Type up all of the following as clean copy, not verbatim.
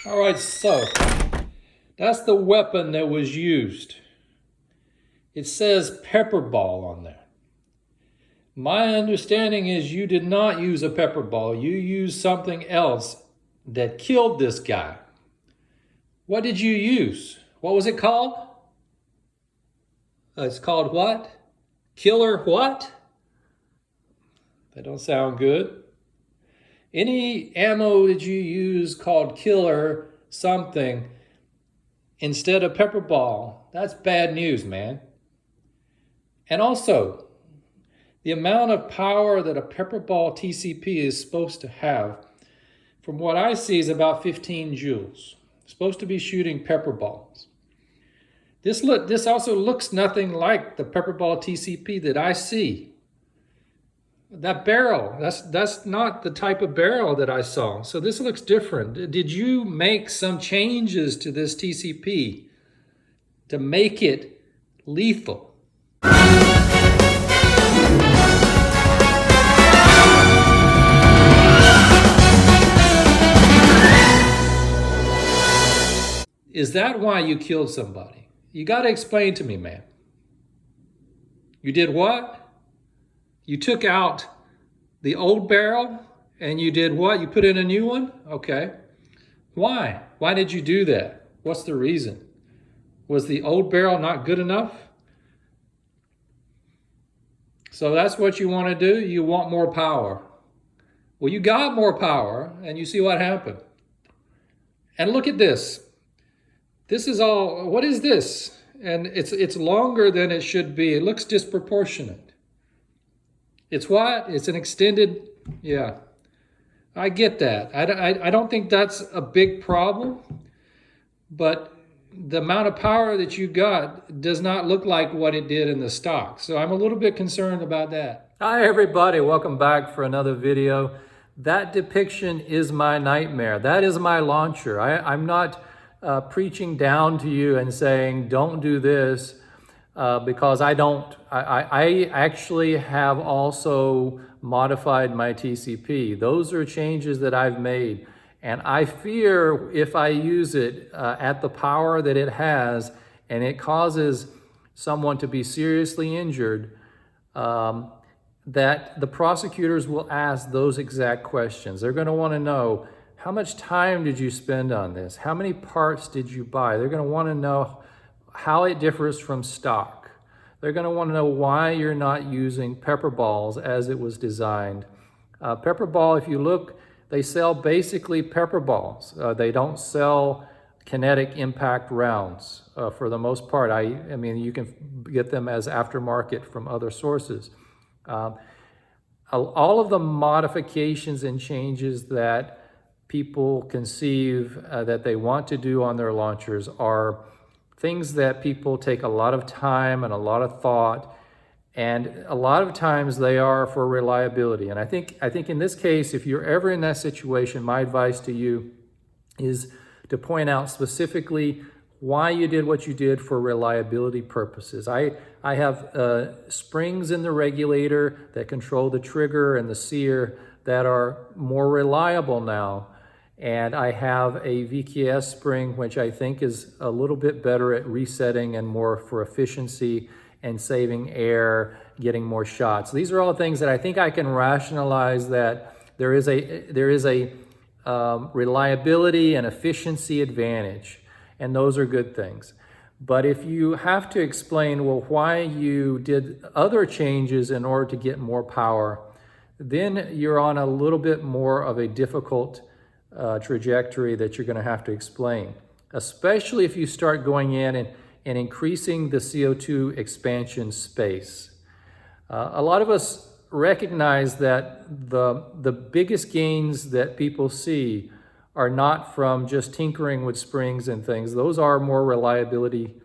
All right, so that's the weapon that was used. It says pepper ball on there. My understanding is you did not use a pepper ball. You used something else that killed this guy. What did you use? What was it called? It's called what? Killer what? That don't sound good. Any ammo that you use called killer something instead of pepper ball, that's bad news, man. And also, the amount of power that a pepper ball TCP is supposed to have, from what I see, is about 15 joules. It's supposed to be shooting pepper balls. This also looks nothing like the pepper ball TCP that I see. That barrel, that's not the type of barrel that I saw. So this looks different. Did you make some changes to this TCP to make it lethal? Is that why you killed somebody? You got to explain to me, man. You did what? You took out the old barrel and you did what? You put in a new one? Okay. Why? Why did you do that? What's the reason? Was the old barrel not good enough? So that's what you want to do? You want more power. Well, you got more power and you see what happened. And look at this. This is all, what is this? And it's longer than it should be. It looks disproportionate. It's what? It's an extended, yeah. I get that. I don't think that's a big problem, but the amount of power that you got does not look like what it did in the stock. So I'm a little bit concerned about that. Hi everybody, welcome back for another video. That depiction is my nightmare. That is my launcher. I'm not preaching down to you and saying, don't do this, because I don't. I actually have also modified my TCP. Those are changes that I've made. And I fear if I use it at the power that it has and it causes someone to be seriously injured, that the prosecutors will ask those exact questions. They're going to want to know, how much time did you spend on this? How many parts did you buy? They're going to want to know how it differs from stock. They're going to want to know why you're not using pepper balls as it was designed. Pepper ball, if you look, they sell basically pepper balls. They don't sell kinetic impact rounds for the most part. I mean, you can get them as aftermarket from other sources. All of the modifications and changes that people conceive that they want to do on their launchers are things that people take a lot of time and a lot of thought, and a lot of times they are for reliability. And I think in this case, if you're ever in that situation, my advice to you is to point out specifically why you did what you did for reliability purposes. I have springs in the regulator that control the trigger and the sear that are more reliable now. And I have a VKS spring, which I think is a little bit better at resetting and more for efficiency and saving air, getting more shots. These are all things that I think I can rationalize that there is a reliability and efficiency advantage, and those are good things. But if you have to explain, well, why you did other changes in order to get more power, then you're on a little bit more of a difficult trajectory that you're going to have to explain, especially if you start going in and increasing the CO2 expansion space. A lot of us recognize that the biggest gains that people see are not from just tinkering with springs and things. Those are more reliability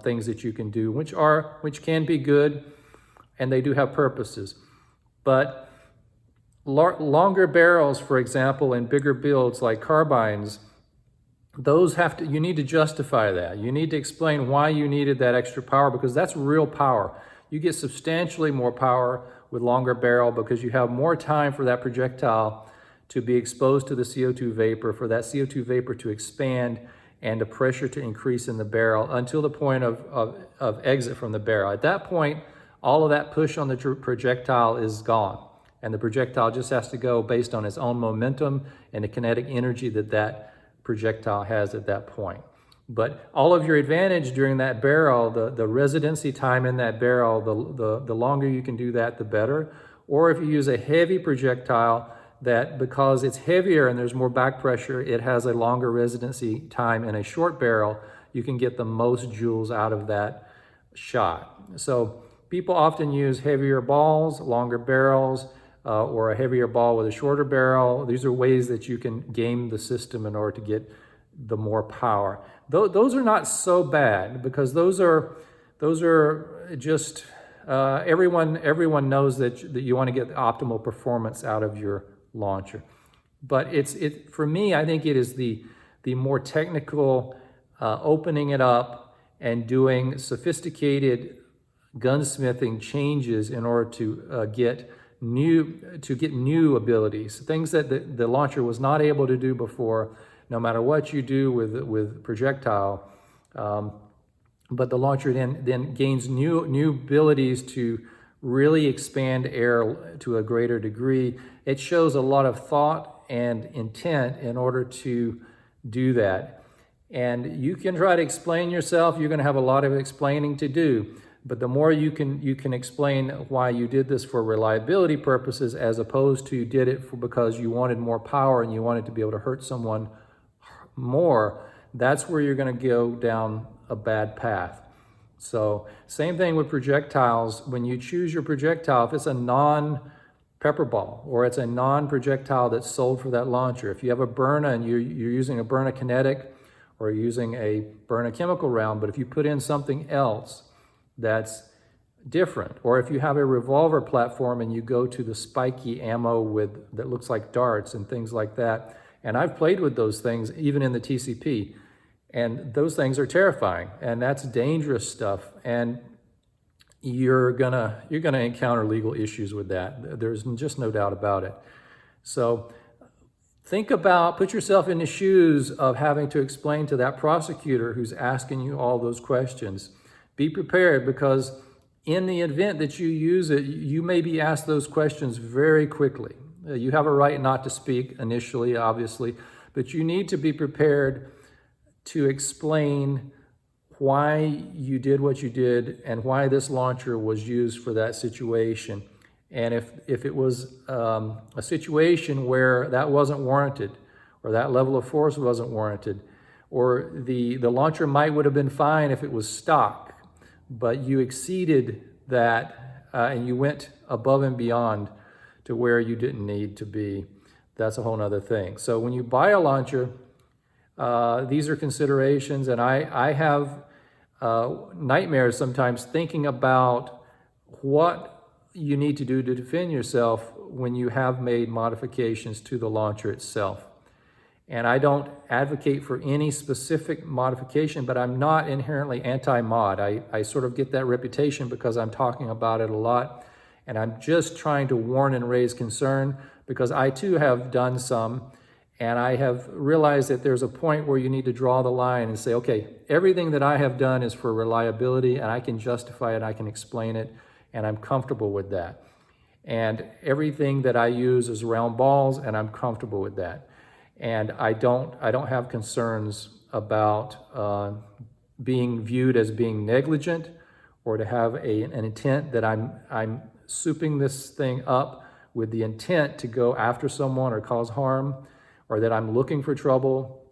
things that you can do, which can be good, and they do have purposes. But longer barrels, for example, in bigger builds like carbines, those you need to justify that. You need to explain why you needed that extra power, because that's real power. You get substantially more power with longer barrel because you have more time for that projectile to be exposed to the CO2 vapor, for that CO2 vapor to expand and the pressure to increase in the barrel until the point of exit from the barrel. At that point, all of that push on the projectile is gone, and the projectile just has to go based on its own momentum and the kinetic energy that that projectile has at that point. But all of your advantage during that barrel, the residency time in that barrel, the longer you can do that, the better. Or if you use a heavy projectile, that because it's heavier and there's more back pressure, it has a longer residency time in a short barrel, you can get the most joules out of that shot. So people often use heavier balls, longer barrels, or a heavier ball with a shorter barrel. These are ways that you can game the system in order to get the more power. Those are not so bad, because those are just everyone knows that you want to get the optimal performance out of your launcher. But for me, I think it is the more technical, opening it up and doing sophisticated gunsmithing changes in order to get new abilities, things that the launcher was not able to do before, no matter what you do with projectile. But the launcher then gains new abilities to really expand air to a greater degree. It shows a lot of thought and intent in order to do that. And you can try to explain yourself. You're going to have a lot of explaining to do. But the more you can explain why you did this for reliability purposes, as opposed to you did it because you wanted more power and you wanted to be able to hurt someone more, that's where you're going to go down a bad path. So same thing with projectiles. When you choose your projectile, if it's a non-pepper ball or it's a non-projectile that's sold for that launcher, if you have a Byrna and you're using a Byrna kinetic or you're using a Byrna chemical round, but if you put in something else that's different, or if you have a revolver platform and you go to the spiky ammo that looks like darts and things like that, and I've played with those things even in the TCP, and those things are terrifying, and that's dangerous stuff, and you're gonna encounter legal issues with that. There's just no doubt about it. So put yourself in the shoes of having to explain to that prosecutor who's asking you all those questions. Be prepared, because in the event that you use it, you may be asked those questions very quickly. You have a right not to speak initially, obviously, but you need to be prepared to explain why you did what you did and why this launcher was used for that situation. And if it was a situation where that wasn't warranted, or that level of force wasn't warranted, or the launcher would have been fine if it was stock, but you exceeded that and you went above and beyond to where you didn't need to be, that's a whole nother thing. So when you buy a launcher, these are considerations, and I have nightmares sometimes thinking about what you need to do to defend yourself when you have made modifications to the launcher itself. And I don't advocate for any specific modification, but I'm not inherently anti-mod. I sort of get that reputation because I'm talking about it a lot, and I'm just trying to warn and raise concern, because I too have done some, and I have realized that there's a point where you need to draw the line and say, okay, everything that I have done is for reliability, and I can justify it, I can explain it, and I'm comfortable with that. And everything that I use is round balls, and I'm comfortable with that. And I don't have concerns about being viewed as being negligent, or to have an intent that I'm souping this thing up with the intent to go after someone or cause harm, or that I'm looking for trouble,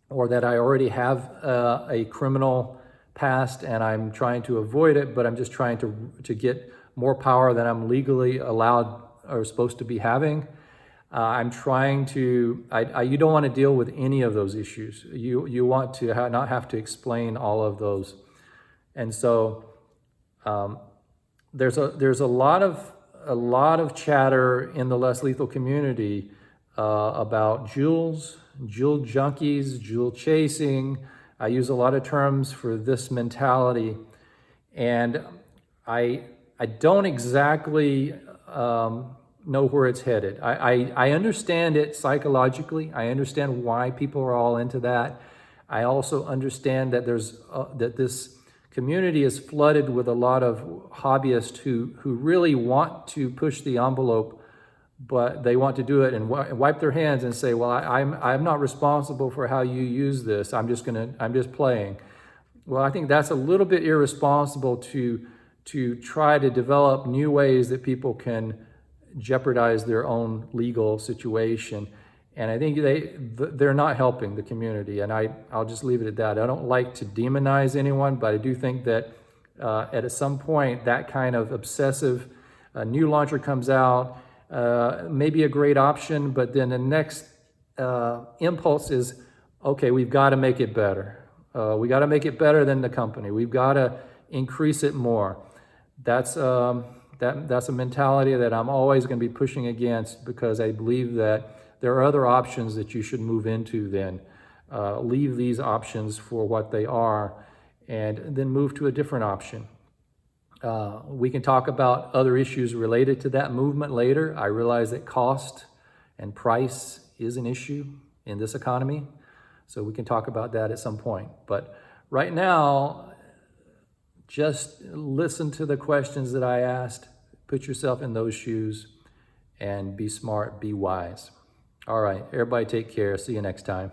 or that I already have a criminal past and I'm trying to avoid it, but I'm just trying to get more power than I'm legally allowed or supposed to be having. I'm trying to, you don't want to deal with any of those issues. You want to not have to explain all of those. And so there's a lot of chatter in the less lethal community about joules, joule junkies, joule chasing. I use a lot of terms for this mentality, and I don't exactly know where it's headed. I understand it psychologically. I understand why people are all into that. I also understand that that this community is flooded with a lot of hobbyists who really want to push the envelope, but they want to do it and wipe their hands and say, well, I'm not responsible for how you use this. I'm just playing. Well, I think that's a little bit irresponsible to try to develop new ways that people can jeopardize their own legal situation. And I think they're not helping the community. And I'll just leave it at that. I don't like to demonize anyone, but I do think that at some point, that kind of obsessive new launcher comes out, maybe a great option, but then the next impulse is, okay, we've got to make it better. We got to make it better than the company. We've got to increase it more. That's a mentality that I'm always going to be pushing against, because I believe that there are other options that you should move into then. Leave these options for what they are and then move to a different option. We can talk about other issues related to that movement later. I realize that cost and price is an issue in this economy, so we can talk about that at some point. But right now, just listen to the questions that I asked, put yourself in those shoes, and be smart, be wise. All right, everybody take care. See you next time.